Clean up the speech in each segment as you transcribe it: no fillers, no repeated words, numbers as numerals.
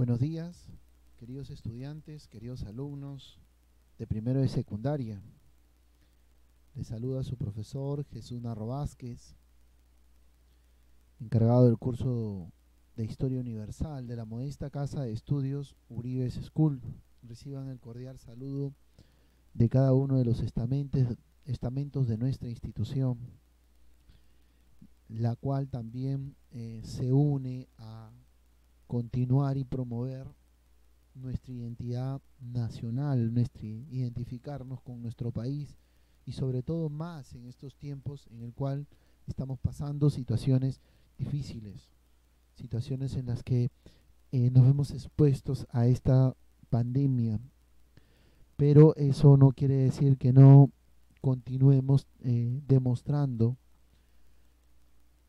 Buenos días, queridos estudiantes, queridos alumnos de primero de secundaria. Les saluda su profesor Jesús Narro Vázquez, encargado del curso de Historia Universal de la modesta Casa de Estudios Uribes School. Reciban el cordial saludo de cada uno de los estamentos de nuestra institución, la cual también se une a continuar y promover nuestra identidad nacional, identificarnos con nuestro país y sobre todo más en estos tiempos en el cual estamos pasando situaciones difíciles, situaciones en las que nos vemos expuestos a esta pandemia, pero eso no quiere decir que no continuemos demostrando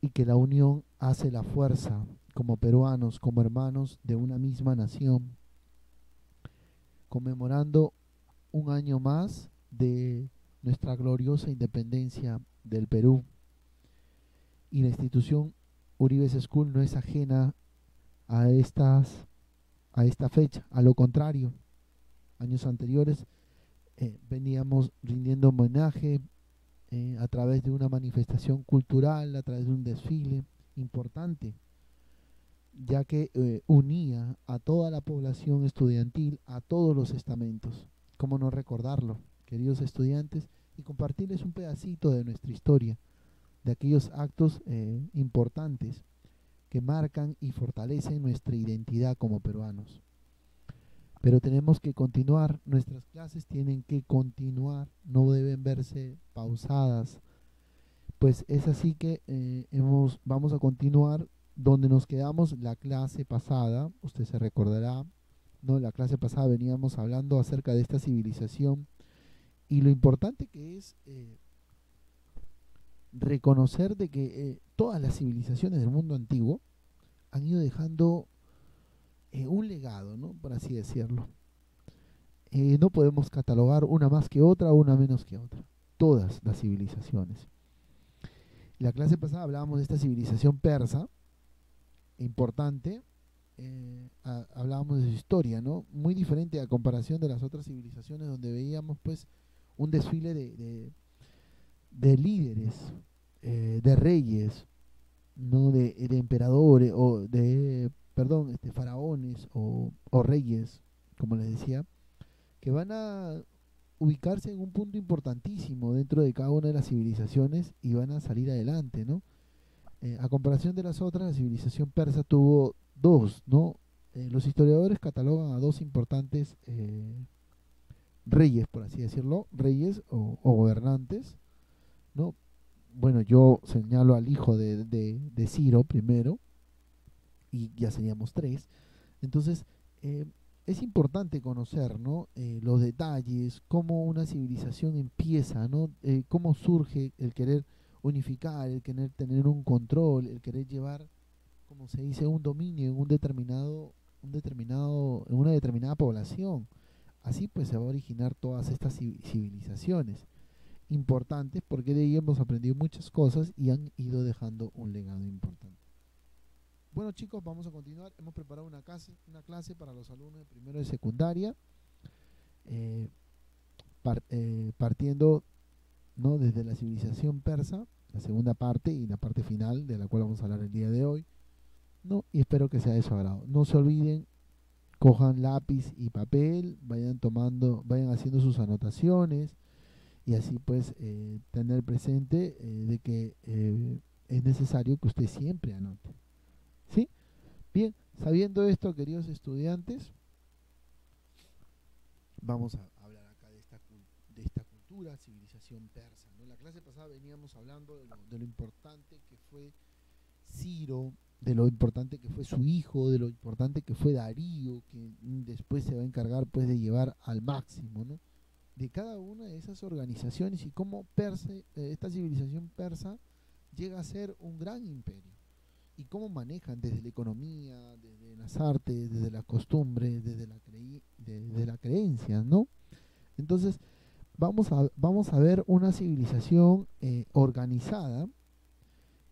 y que la unión hace la fuerza como peruanos, como hermanos de una misma nación, conmemorando un año más de nuestra gloriosa independencia del Perú. Y la institución Uribes School no es ajena a esta fecha, a lo contrario, años anteriores veníamos rindiendo homenaje a través de una manifestación cultural, a través de un desfile importante, ya que unía a toda la población estudiantil, a todos los estamentos. ¿Cómo no recordarlo, queridos estudiantes? Y compartirles un pedacito de nuestra historia, de aquellos actos importantes que marcan y fortalecen nuestra identidad como peruanos. Pero tenemos que continuar, nuestras clases tienen que continuar, no deben verse pausadas. Pues es así que vamos a continuar donde nos quedamos la clase pasada. Usted se recordará, ¿no? La clase pasada veníamos hablando acerca de esta civilización y lo importante que es reconocer de que todas las civilizaciones del mundo antiguo han ido dejando un legado, ¿no? Por así decirlo. No podemos catalogar una más que otra o una menos que otra. Todas las civilizaciones. La clase pasada hablábamos de esta civilización persa, importante, hablábamos de su historia, ¿no? Muy diferente a comparación de las otras civilizaciones donde veíamos pues un desfile de líderes, de reyes, no de emperadores o de, perdón, faraones o reyes, como les decía, que van a ubicarse en un punto importantísimo dentro de cada una de las civilizaciones y van a salir adelante, ¿no? A comparación de las otras, la civilización persa tuvo dos, ¿no? Los historiadores catalogan a dos importantes reyes, por así decirlo, reyes o gobernantes, ¿no? Bueno, yo señalo al hijo de Ciro primero, y ya seríamos tres. Entonces, es importante conocer, ¿no? Los detalles, cómo una civilización empieza, ¿no? Cómo surge el querer unificar, el querer tener un control, el querer llevar, como se dice, un dominio en en una determinada población. Así pues se va a originar todas estas civilizaciones importantes, porque de ahí hemos aprendido muchas cosas y han ido dejando un legado importante. Bueno, chicos, vamos a continuar. Hemos preparado una clase para los alumnos de primero de secundaria, eh, partiendo, ¿no? Desde la civilización persa, la segunda parte y la parte final de la cual vamos a hablar el día de hoy, ¿no? Y espero que sea de su agrado. No se olviden, cojan lápiz y papel, vayan haciendo sus anotaciones y así pues tener presente de que es necesario que usted siempre anote. ¿Sí? Bien, sabiendo esto, queridos estudiantes, vamos a hablar acá de esta cultura, civilización persa, ¿no? La clase pasada veníamos hablando de lo importante que fue Ciro, de lo importante que fue su hijo, de lo importante que fue Darío, que después se va a encargar pues de llevar al máximo, ¿no? De cada una de esas organizaciones y cómo esta civilización persa llega a ser un gran imperio y cómo manejan desde la economía, desde las artes, desde las costumbres, desde la creencia, ¿no? Entonces, vamos a ver una civilización organizada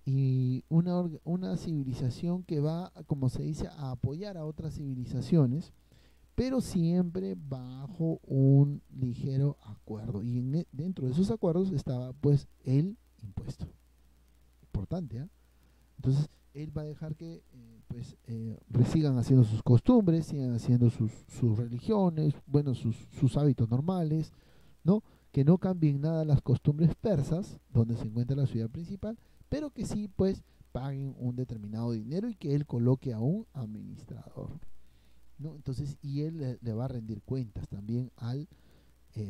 y una civilización que va, como se dice, a apoyar a otras civilizaciones, pero siempre bajo un ligero acuerdo. Y dentro de esos acuerdos estaba pues el impuesto. Importante, ¿eh? Entonces, él va a dejar que sigan haciendo sus costumbres, sigan haciendo sus religiones, bueno, sus hábitos normales, ¿no? Que no cambien nada las costumbres persas, donde se encuentra la ciudad principal, pero que sí, pues, paguen un determinado dinero y que él coloque a un administrador, ¿no? Entonces, y él le va a rendir cuentas también al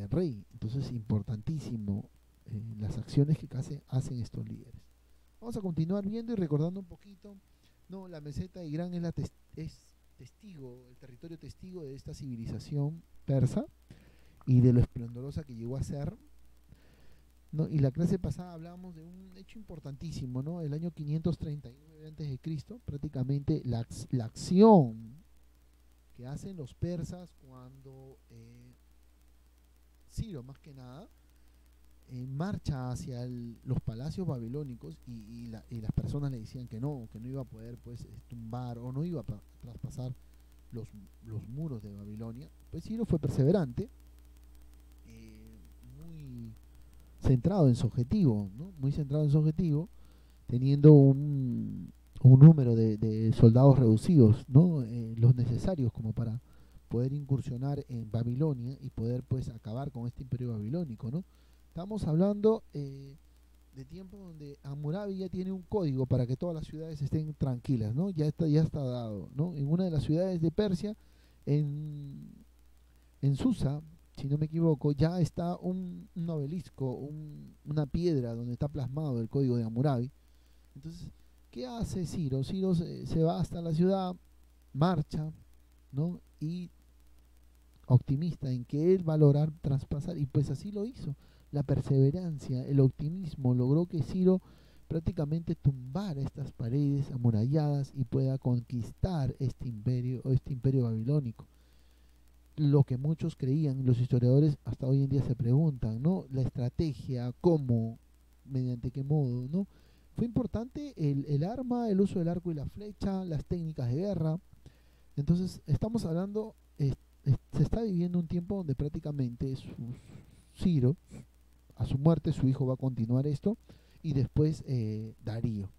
rey. Entonces, importantísimo las acciones que hacen estos líderes. Vamos a continuar viendo y recordando un poquito, no, la meseta de Irán es, es testigo, el territorio testigo de esta civilización persa y de lo esplendorosa que llegó a ser, ¿no? Y la clase pasada hablábamos de un hecho importantísimo, ¿no? El año 539 a.C., prácticamente la acción que hacen los persas cuando Ciro, más que nada, en marcha hacia los palacios babilónicos y las personas le decían que no iba a poder pues tumbar o no iba a traspasar los muros de Babilonia, pues Ciro fue perseverante, muy centrado en su objetivo, ¿no? Muy centrado en su objetivo, teniendo un número de soldados reducidos, ¿no? Los necesarios como para poder incursionar en Babilonia y poder pues acabar con este imperio babilónico, ¿no? Estamos hablando de tiempos donde Hammurabi ya tiene un código para que todas las ciudades estén tranquilas, ¿no? Ya está dado, ¿no? En una de las ciudades de Persia, en, en Susa, si no me equivoco, ya está un obelisco, una piedra donde está plasmado el código de Hammurabi. Entonces, ¿qué hace Ciro? Ciro se va hasta la ciudad, marcha, ¿no? Y optimista en que él va a lograr traspasar, y pues así lo hizo. La perseverancia, el optimismo logró que Ciro prácticamente tumbara estas paredes amuralladas y pueda conquistar este imperio babilónico. Lo que muchos creían, los historiadores hasta hoy en día se preguntan, ¿no? La estrategia, cómo, mediante qué modo, ¿no? Fue importante el arma, el uso del arco y la flecha, las técnicas de guerra. Entonces, estamos hablando, se está viviendo un tiempo donde prácticamente Ciro, a su muerte, su hijo va a continuar esto, y después Darío,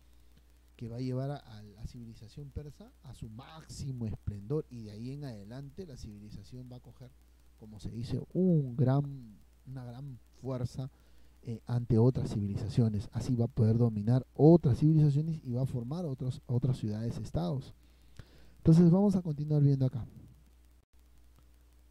que va a llevar a la civilización persa a su máximo esplendor, y de ahí en adelante la civilización va a coger, como se dice, una gran fuerza ante otras civilizaciones. Así va a poder dominar otras civilizaciones y va a formar otras ciudades-estados. Entonces vamos a continuar viendo acá.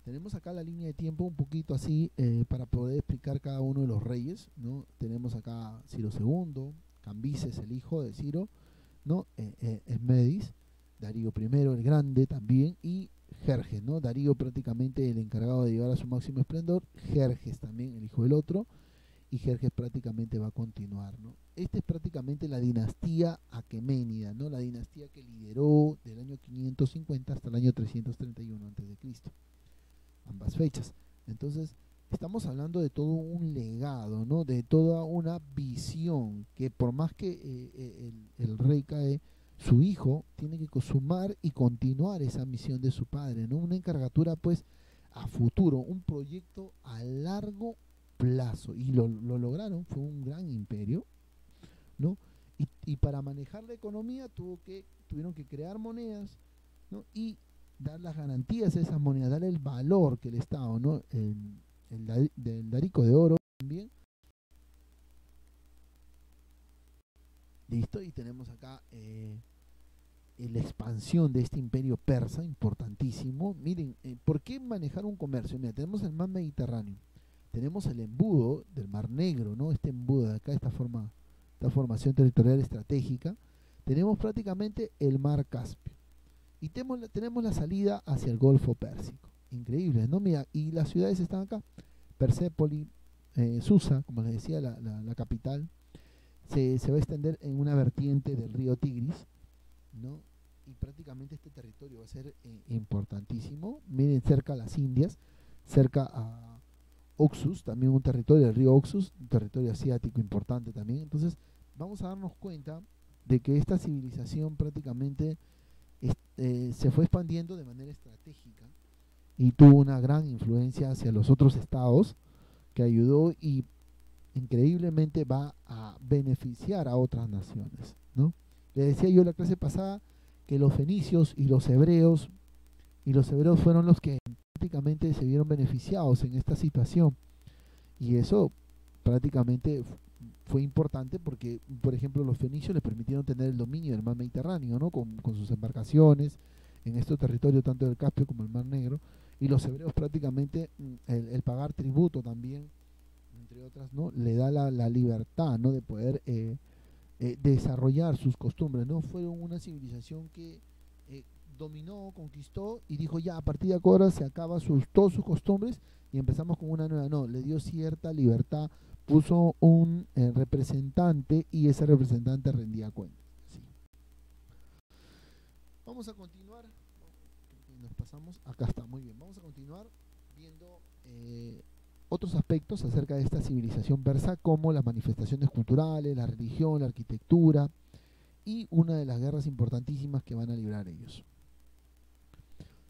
Tenemos acá la línea de tiempo un poquito así para poder explicar cada uno de los reyes, ¿no? Tenemos acá Ciro II, Cambises, el hijo de Ciro, ¿no? Esmedis, Darío I el Grande también, y Jerjes, ¿no? Darío prácticamente el encargado de llegar a su máximo esplendor, Jerjes también el hijo del otro, y Jerjes prácticamente va a continuar, ¿no? Esta es prácticamente la dinastía aqueménida, ¿no? La dinastía que lideró del año 550 hasta el año 331 a.C., ambas fechas. Entonces, estamos hablando de todo un legado, ¿no? De toda una visión que por más que el rey cae, su hijo tiene que consumar y continuar esa misión de su padre, ¿no? Una encargatura pues a futuro, un proyecto a largo plazo, y lo lograron. Fue un gran imperio, ¿no? Y para manejar la economía tuvieron que crear monedas, ¿no? Y dar las garantías a esas monedas, dar el valor que el Estado, ¿no? Del darico de oro también. Listo, y tenemos acá la expansión de este imperio persa, importantísimo. Miren, ¿por qué manejar un comercio? Mira, tenemos el mar Mediterráneo, tenemos el embudo del Mar Negro, ¿no? Este embudo de acá, esta formación territorial estratégica. Tenemos prácticamente el mar Caspio. Y tenemos la salida hacia el Golfo Pérsico. Increíble, ¿no? Mira, y las ciudades están acá. Persépolis, Susa, como les decía, la capital, se va a extender en una vertiente del río Tigris, ¿no? Y prácticamente este territorio va a ser importantísimo. Miren, cerca a las Indias, cerca a Oxus, también un territorio del río Oxus, un territorio asiático importante también. Entonces, vamos a darnos cuenta de que esta civilización prácticamente se fue expandiendo de manera estratégica y tuvo una gran influencia hacia los otros estados que ayudó y increíblemente va a beneficiar a otras naciones, ¿no? Le decía yo en la clase pasada que los fenicios y los hebreos fueron los que prácticamente se vieron beneficiados en esta situación, y eso prácticamente fue importante porque, por ejemplo, los fenicios les permitieron tener el dominio del mar Mediterráneo, ¿no? Con sus embarcaciones en estos territorios, tanto del Caspio como el Mar Negro, y los hebreos prácticamente el pagar tributo también, entre otras, ¿no? Le da la libertad, ¿no? De poder desarrollar sus costumbres, ¿no? Fueron una civilización que dominó, conquistó y dijo ya, a partir de ahora se acaba todas sus costumbres y empezamos con una nueva. No, le dio cierta libertad, puso un representante y ese representante rendía cuentas. Sí. Vamos a continuar. Nos pasamos, acá está, muy bien. Vamos a continuar viendo otros aspectos acerca de esta civilización persa, como las manifestaciones culturales, la religión, la arquitectura y una de las guerras importantísimas que van a librar ellos.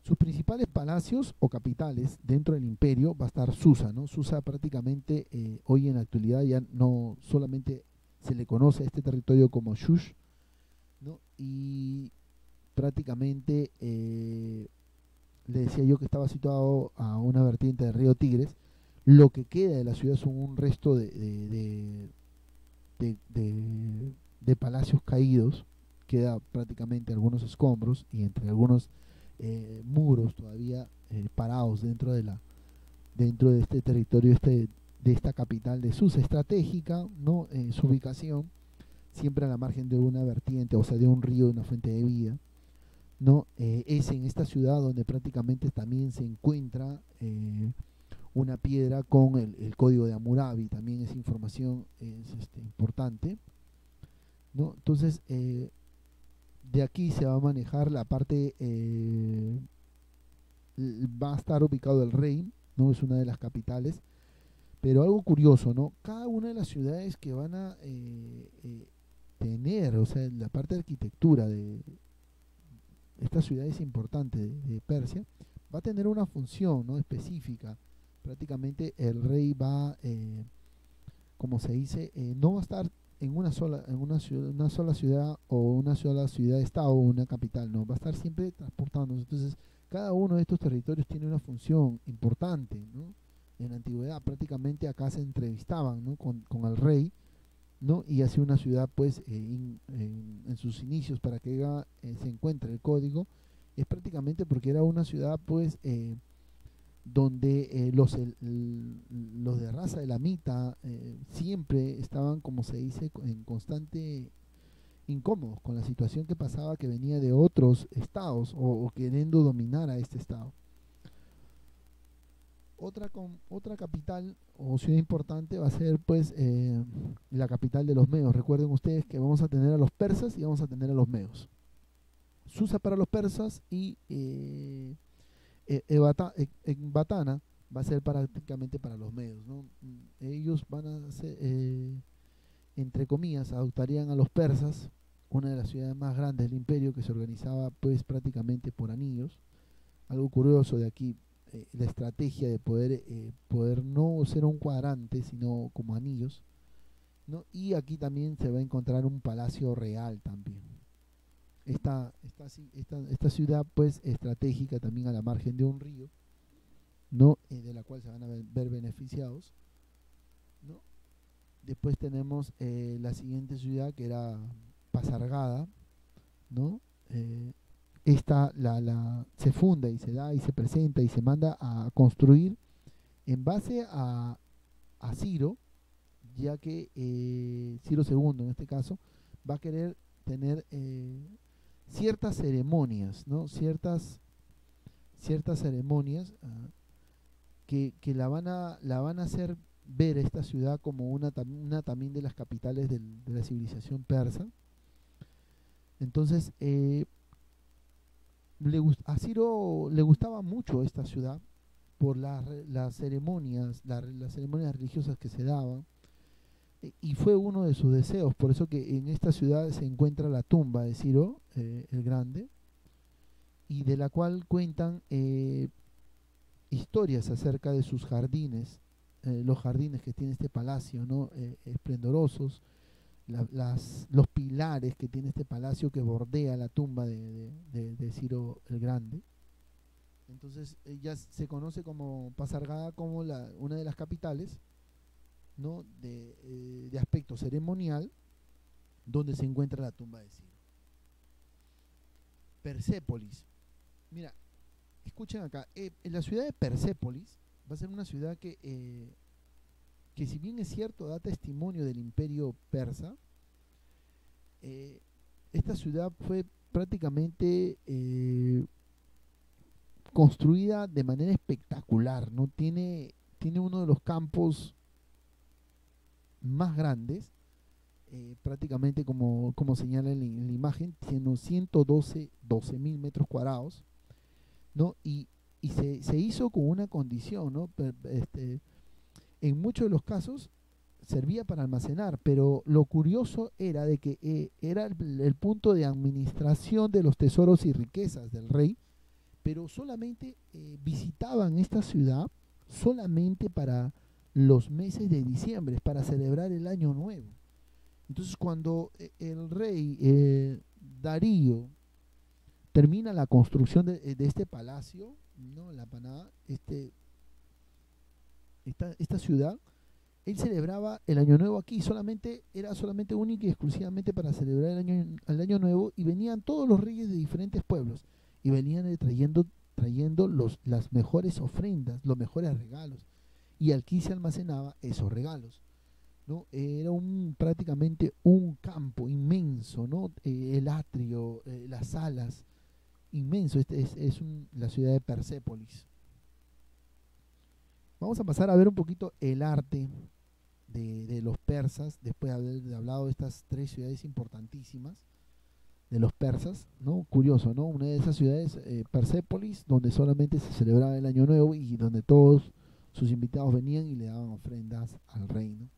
Sus principales palacios o capitales dentro del imperio va a estar Susa, ¿no? Susa prácticamente hoy en la actualidad ya no solamente se le conoce a este territorio como Shush, ¿no? Y prácticamente le decía yo que estaba situado a una vertiente del río Tigres. Lo que queda de la ciudad son un resto de palacios caídos, queda prácticamente algunos escombros y entre algunos muros todavía parados dentro de este territorio, de esta capital de Susa estratégica, ¿no? Su ubicación siempre a la margen de una vertiente, o sea, de un río, de una fuente de vida, ¿no? Es en esta ciudad donde prácticamente también se encuentra una piedra con el código de Hammurabi, también esa información es importante, ¿no? Entonces, de aquí se va a manejar la parte, va a estar ubicado el rey, ¿no? Es una de las capitales, pero algo curioso, ¿no? Cada una de las ciudades que van a tener, o sea, la parte de arquitectura de estas ciudades importantes de Persia, va a tener una función, ¿no? Específica. Prácticamente el rey va, como se dice, no va a estar en una sola ciudad o una sola ciudad-estado o una capital, no, va a estar siempre transportándose. Entonces, cada uno de estos territorios tiene una función importante, ¿no? En la antigüedad prácticamente acá se entrevistaban, ¿no? con el rey, ¿no? Y hacía una ciudad, pues, en sus inicios, para que se encuentre el código, es prácticamente porque era una ciudad, pues, donde los de raza elamita siempre estaban, como se dice, en constante incómodos con la situación que pasaba, que venía de otros estados o queriendo dominar a este estado. Otra capital o ciudad importante va a ser, pues, la capital de los medos. Recuerden ustedes que vamos a tener a los persas y vamos a tener a los medos. Susa para los persas y Ecbatana va a ser prácticamente para los medos, ¿no? Ellos van a ser, entre comillas, adoptarían a los persas, una de las ciudades más grandes del imperio, que se organizaba, pues, prácticamente por anillos. Algo curioso de aquí, la estrategia de poder no ser un cuadrante, sino como anillos, ¿no? Y aquí también se va a encontrar un palacio real también. Esta ciudad, pues, estratégica también a la margen de un río, ¿no? De la cual se van a ver beneficiados, ¿no? Después tenemos la siguiente ciudad, que era Pasargada, ¿no? Esta se funda y se da y se presenta y se manda a construir en base a Ciro, ya que Ciro II en este caso va a querer tener ciertas ceremonias, ¿no? Ciertas ceremonias que la van a hacer ver esta ciudad como una también de las capitales de la civilización persa. Entonces, a Ciro le gustaba mucho esta ciudad por las ceremonias religiosas que se daban, y fue uno de sus deseos, por eso que en esta ciudad se encuentra la tumba de Ciro el Grande, y de la cual cuentan historias acerca de sus jardines, los jardines que tiene este palacio, ¿no? Esplendorosos, los pilares que tiene este palacio que bordea la tumba de Ciro el Grande. Entonces ella se conoce como Pasargada como una de las capitales, ¿no? De aspecto ceremonial donde se encuentra la tumba de Ciro. Persépolis. Mira, escuchen acá, en la ciudad de Persépolis va a ser una ciudad que si bien es cierto da testimonio del imperio persa, eh, esta ciudad fue prácticamente construida de manera espectacular, ¿no? Tiene uno de los campos más grandes, prácticamente como señala en la imagen, siendo 12.000 metros cuadrados, ¿no? Y se hizo con una condición, ¿no? En muchos de los casos servía para almacenar, pero lo curioso era de que era el punto de administración de los tesoros y riquezas del rey, pero solamente visitaban esta ciudad solamente para los meses de diciembre, para celebrar el año nuevo. Entonces cuando el rey Darío termina la construcción de este palacio, ¿no? La Panada, esta ciudad, él celebraba el año nuevo aquí, era solamente única y exclusivamente para celebrar el año nuevo, y venían todos los reyes de diferentes pueblos y venían trayendo las mejores ofrendas, los mejores regalos, y aquí se almacenaba esos regalos, ¿no? Era prácticamente un campo inmenso, ¿no? El atrio, las salas, inmenso. La ciudad de Persépolis. Vamos a pasar a ver un poquito el arte de los persas, después de haber hablado de estas tres ciudades importantísimas de los persas, ¿no? Curioso, ¿no? Una de esas ciudades, Persépolis, donde solamente se celebraba el Año Nuevo y donde todos sus invitados venían y le daban ofrendas al reino.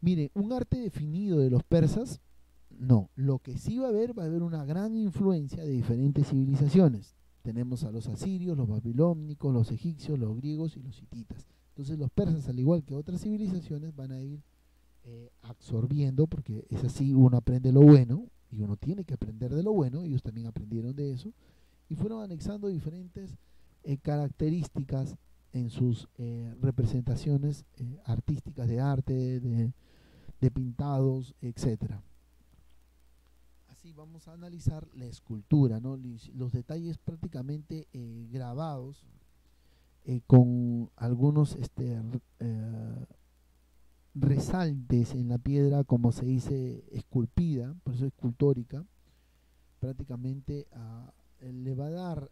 Mire, un arte definido de los persas, no. Lo que sí va a haber una gran influencia de diferentes civilizaciones. Tenemos a los asirios, los babilónicos, los egipcios, los griegos y los hititas. Entonces los persas, al igual que otras civilizaciones, van a ir absorbiendo, porque es así, uno aprende lo bueno y uno tiene que aprender de lo bueno, ellos también aprendieron de eso, y fueron anexando diferentes características en sus representaciones artísticas de arte, de pintados, etcétera. Así vamos a analizar la escultura, ¿no? Los detalles prácticamente grabados con algunos resaltes en la piedra, como se dice, esculpida, por eso escultórica, prácticamente le va a dar,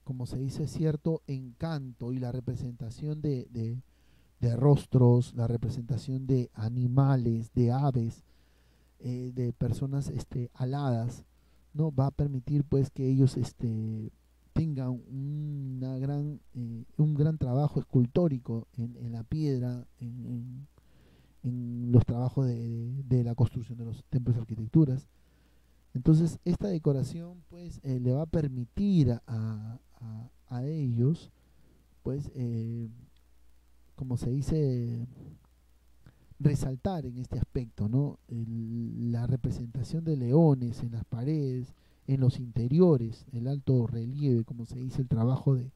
como se dice, cierto encanto, y la representación de rostros, la representación de animales, de aves, de personas aladas, ¿no? Va a permitir pues que ellos tengan un gran trabajo escultórico en la piedra, en los trabajos de la construcción de los templos y arquitecturas. Entonces esta decoración pues le va a permitir a ellos pues como se dice, resaltar en este aspecto, ¿no? La representación de leones en las paredes, en los interiores, el alto relieve, como se dice, el trabajo de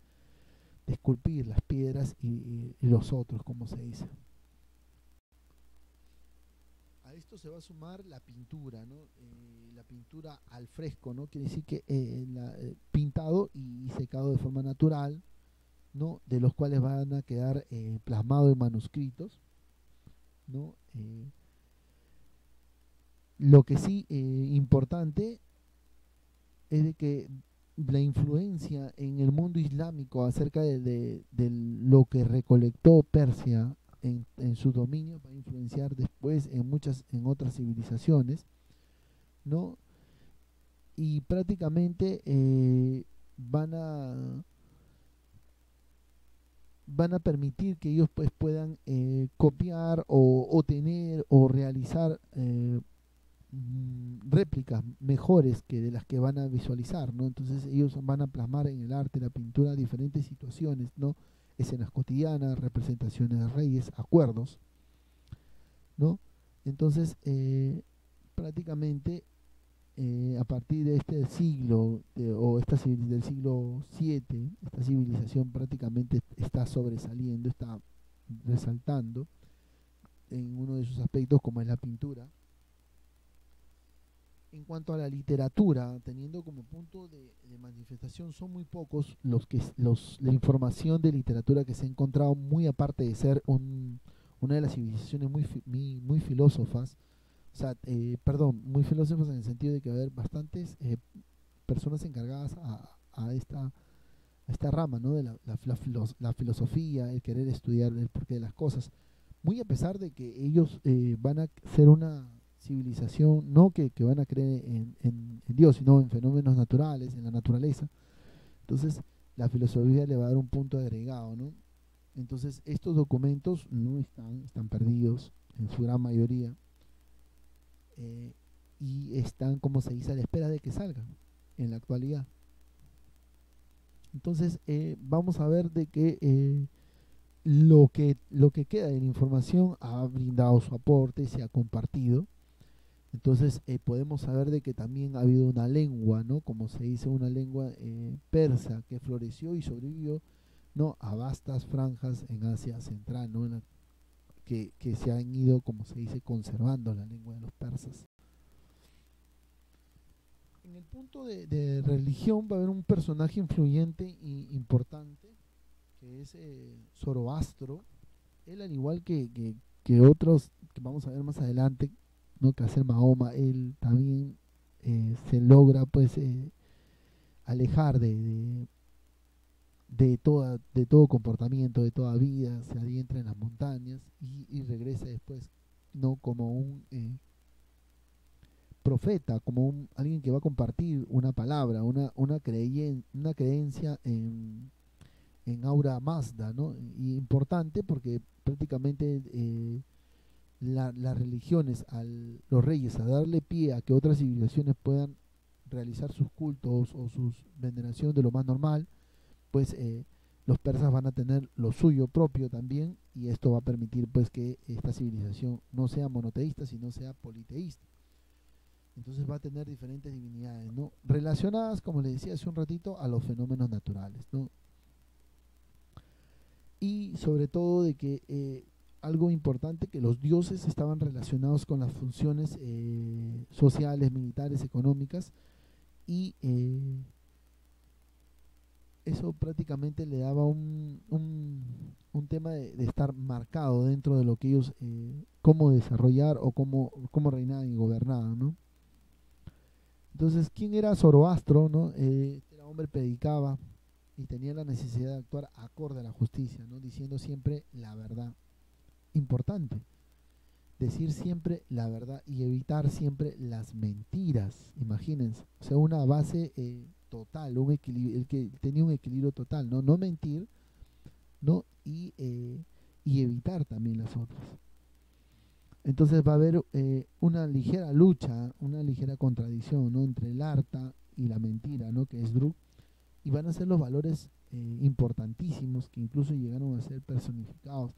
esculpir las piedras y los otros, como se dice. A esto se va a sumar la pintura, ¿no? La pintura al fresco, ¿no? Quiere decir que pintado y secado de forma natural, ¿no? De los cuales van a quedar plasmados en manuscritos, ¿no? Lo que sí importante es de que la influencia en el mundo islámico acerca de lo que recolectó Persia en sus dominios va a influenciar después en otras civilizaciones, ¿no? Y prácticamente van van a permitir que ellos pues puedan copiar o tener o realizar réplicas mejores que de las que van a visualizar, ¿no? Entonces ellos van a plasmar en el arte, la pintura, diferentes situaciones, ¿no? Escenas cotidianas, representaciones de reyes, acuerdos, ¿no? Entonces, prácticamente a partir de este siglo o del siglo VII, esta civilización prácticamente está sobresaliendo, está resaltando en uno de sus aspectos como es la pintura. En cuanto a la literatura, teniendo como punto de manifestación, son muy pocos la información de literatura que se ha encontrado, muy aparte de ser una de las civilizaciones muy filósofas, o sea, perdón, muy filósofas en el sentido de que va a haber bastantes personas encargadas a esta rama, ¿no? De la filosofía, el querer estudiar el porqué de las cosas, muy a pesar de que ellos van a ser una civilización, no que van a creer en Dios, sino en fenómenos naturales, en la naturaleza. Entonces, la filosofía le va a dar un punto agregado, ¿no? Entonces, estos documentos no están perdidos en su gran mayoría, eh, y están, como se dice, a la espera de que salgan en la actualidad. Entonces, vamos a ver de que lo que queda de la información ha brindado su aporte, se ha compartido. Entonces podemos saber de que también ha habido una lengua, ¿no? Como se dice, una lengua persa que floreció y sobrevivió, ¿no? A vastas franjas en Asia Central, ¿no? Que se han ido, como se dice, conservando la lengua de los persas. En el punto de religión va a haber un personaje influyente e importante, que es Zoroastro. Él, al igual que otros que vamos a ver más adelante, ¿no? Que hacer Mahoma, él también se logra pues alejar de todo comportamiento, de toda vida, se adentra en las montañas y regresa después, no como un profeta, como alguien que va a compartir una palabra, una creencia en Aura Mazda, ¿no? Y importante porque prácticamente las religiones, los reyes, a darle pie a que otras civilizaciones puedan realizar sus cultos o su veneración de lo más normal, pues los persas van a tener lo suyo propio también, y esto va a permitir pues que esta civilización no sea monoteísta, sino sea politeísta. Entonces va a tener diferentes divinidades, ¿no? Relacionadas, como les decía hace un ratito, a los fenómenos naturales, ¿no? Y sobre todo de que algo importante, que los dioses estaban relacionados con las funciones sociales, militares, económicas, y eso prácticamente le daba un tema de estar marcado dentro de lo que ellos, cómo desarrollar o cómo reinaban y gobernaban, ¿no? Entonces, ¿quién era Zoroastro, no? Este hombre predicaba y tenía la necesidad de actuar acorde a la justicia, ¿no? Diciendo siempre la verdad. Importante, decir siempre la verdad y evitar siempre las mentiras, imagínense, o sea, una base total, un equilibrio, el que tenía un equilibrio total, no, no mentir, no, y evitar también las otras. Entonces va a haber una ligera lucha, una ligera contradicción, ¿no? Entre el arta y la mentira, ¿no? Que es Druk, y van a ser los valores importantísimos que incluso llegaron a ser personificados.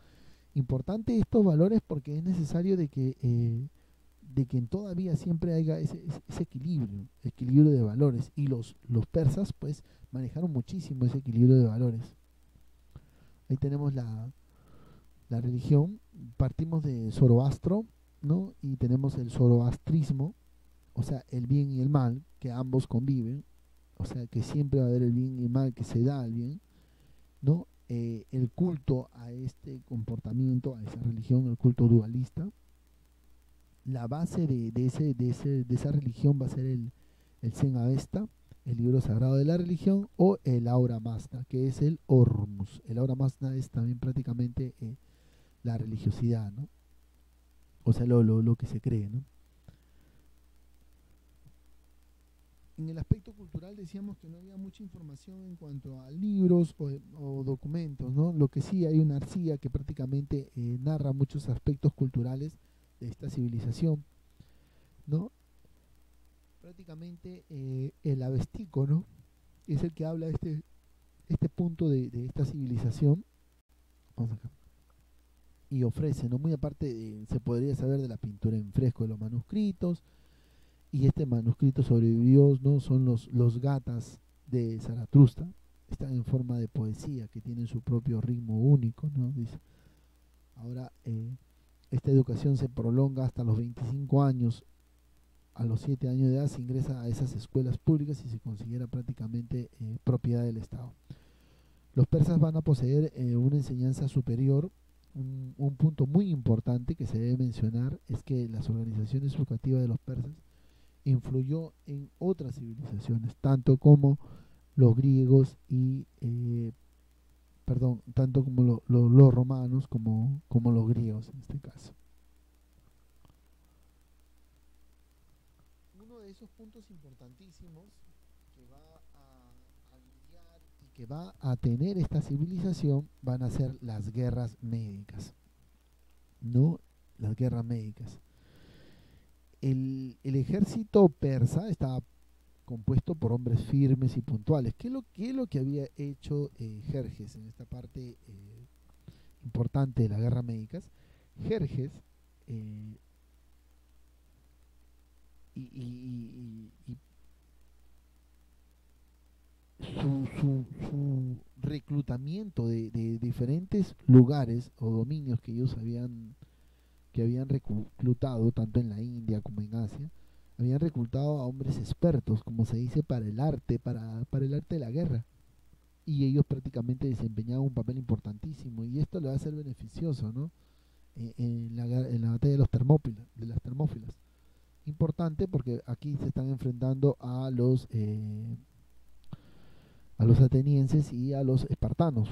Importante estos valores porque es necesario de que todavía siempre haya ese equilibrio de valores, y los persas pues manejaron muchísimo ese equilibrio de valores. Ahí tenemos la religión, partimos de Zoroastro, ¿no? Y tenemos el zoroastrismo, o sea, el bien y el mal, que ambos conviven, o sea, que siempre va a haber el bien y el mal, que se da al bien, ¿no? El culto a este comportamiento, a esa religión, el culto dualista. La base de esa religión va a ser el Zen Avesta, el libro sagrado de la religión, o el Aura Mazda, que es el Ormus. El Aura Mazda es también prácticamente la religiosidad, ¿no? O sea, lo que se cree, ¿no? en el aspecto cultural decíamos que no había mucha información en cuanto a libros o documentos, ¿no? Lo que sí hay una arcilla que prácticamente narra muchos aspectos culturales de esta civilización, ¿no? Prácticamente el Avestico, ¿no? Es el que habla de este punto de esta civilización. Vamos acá. Y ofrece, ¿no? Muy aparte, se podría saber de la pintura en fresco de los manuscritos, y este manuscrito sobrevivió, ¿no? Son los gatas de Zaratustra, están en forma de poesía, que tienen su propio ritmo único, ¿no? Dice, ahora, esta educación se prolonga hasta los 25 años. A los 7 años de edad se ingresa a esas escuelas públicas y se considera prácticamente propiedad del Estado. Los persas van a poseer una enseñanza superior. Un punto muy importante que se debe mencionar es que las organizaciones educativas de los persas influyó en otras civilizaciones, tanto como los griegos y, tanto como los romanos como los griegos en este caso. Uno de esos puntos importantísimos que va a lidiar y que va a tener esta civilización van a ser las guerras médicas, ¿no? Las guerras médicas. El ejército persa estaba compuesto por hombres firmes y puntuales. ¿Qué es lo que había hecho Jerjes en esta parte importante de las guerras médicas? Jerjes eh, y su reclutamiento de diferentes lugares o dominios que ellos que habían reclutado tanto en la India como en Asia, habían reclutado a hombres expertos, como se dice, para el arte, para el arte de la guerra. Y ellos prácticamente desempeñaban un papel importantísimo, y esto le va a ser beneficioso, ¿no? En la batalla de las Termópilas. Importante porque aquí se están enfrentando a los atenienses y a los espartanos,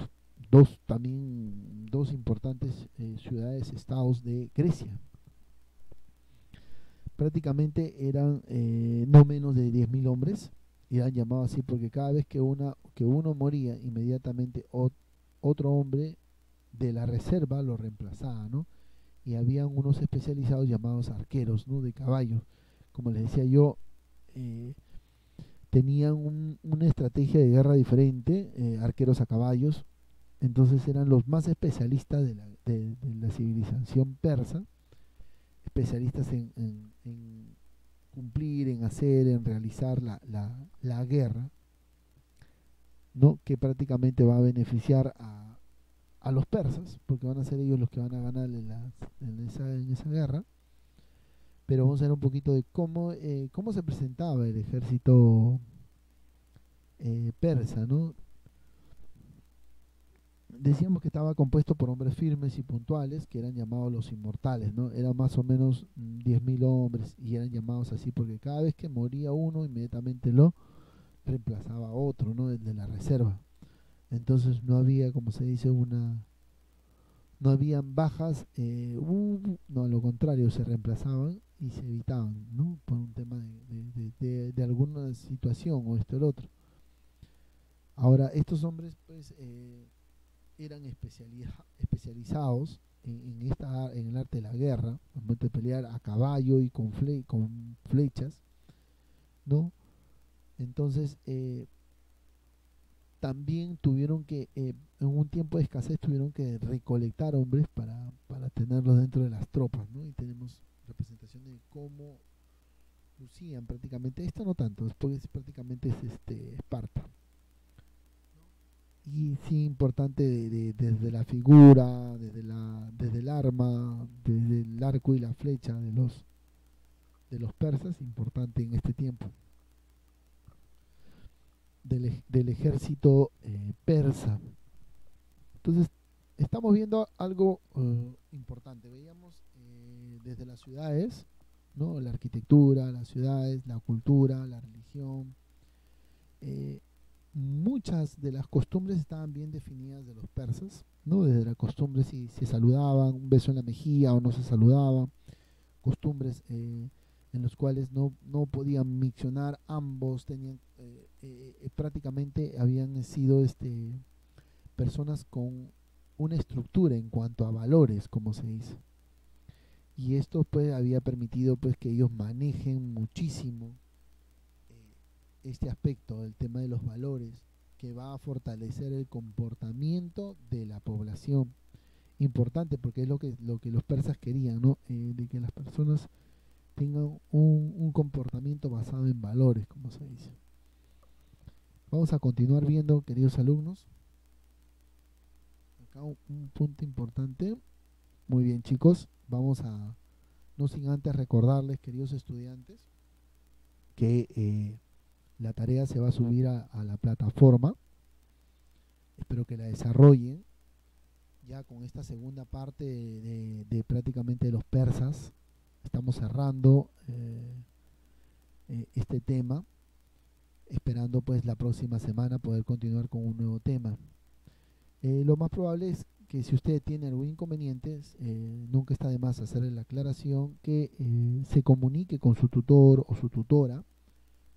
dos importantes ciudades, estados de Grecia. Prácticamente eran no menos de 10.000 hombres, y eran llamados así porque cada vez que uno moría, inmediatamente otro hombre de la reserva lo reemplazaba, ¿no? Y habían unos especializados llamados arqueros, ¿no? De caballos. Como les decía yo, tenían una estrategia de guerra diferente, arqueros a caballos. Entonces eran los más especialistas de la civilización persa, especialistas en cumplir, en hacer, en realizar la guerra, ¿no? Que prácticamente va a beneficiar a los persas, porque van a ser ellos los que van a ganar en esa guerra. Pero vamos a ver un poquito de cómo se presentaba el ejército persa, ¿no? Decíamos que estaba compuesto por hombres firmes y puntuales, que eran llamados los inmortales, ¿no? Eran más o menos 10.000 hombres, y eran llamados así porque cada vez que moría uno, inmediatamente lo reemplazaba a otro, ¿no? El de la reserva. Entonces no había, como se dice, no habían bajas, no, a lo contrario, se reemplazaban y se evitaban, ¿no? Por un tema de alguna situación o esto o el otro. Ahora, estos hombres, pues, eran especializados en el arte de la guerra, al momento de pelear a caballo y con flechas, ¿no? Entonces, también tuvieron que, en un tiempo de escasez, tuvieron que recolectar hombres para tenerlos dentro de las tropas, ¿no? Y tenemos representación de cómo lucían prácticamente, esto no tanto, después prácticamente es Esparta. Y sí, importante desde la figura, desde el arma, desde el arco y la flecha de los persas, importante en este tiempo. Del ejército persa. Entonces, estamos viendo algo importante. Veíamos desde las ciudades, ¿no? La arquitectura, las ciudades, la cultura, la religión. Muchas de las costumbres estaban bien definidas de los persas, ¿no? Desde la costumbre si se saludaban, un beso en la mejilla o no se saludaban, costumbres en los cuales no podían miccionar ambos, tenían prácticamente habían sido personas con una estructura en cuanto a valores, como se dice. Y esto pues había permitido pues que ellos manejen muchísimo este aspecto, el tema de los valores, que va a fortalecer el comportamiento de la población. Importante porque es lo que los persas querían, ¿no? De que las personas tengan un comportamiento basado en valores, como se dice. Vamos a continuar viendo, queridos alumnos. Acá un punto importante. Muy bien, chicos. Vamos a, no sin antes recordarles, queridos estudiantes, que la tarea se va a subir a la plataforma. Espero que la desarrollen ya con esta segunda parte de prácticamente de los persas. Estamos cerrando este tema, esperando pues la próxima semana poder continuar con un nuevo tema. Lo más probable es que si usted tiene algún inconveniente, nunca está de más hacerle la aclaración, que se comunique con su tutor o su tutora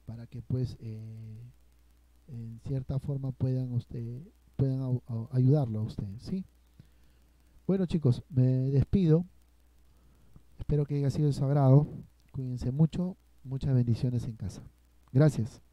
para que pues en cierta forma puedan ayudarlo a usted, ¿sí? Bueno, chicos, me despido. Espero que haya sido de su agrado. Cuídense mucho. Muchas bendiciones en casa. Gracias.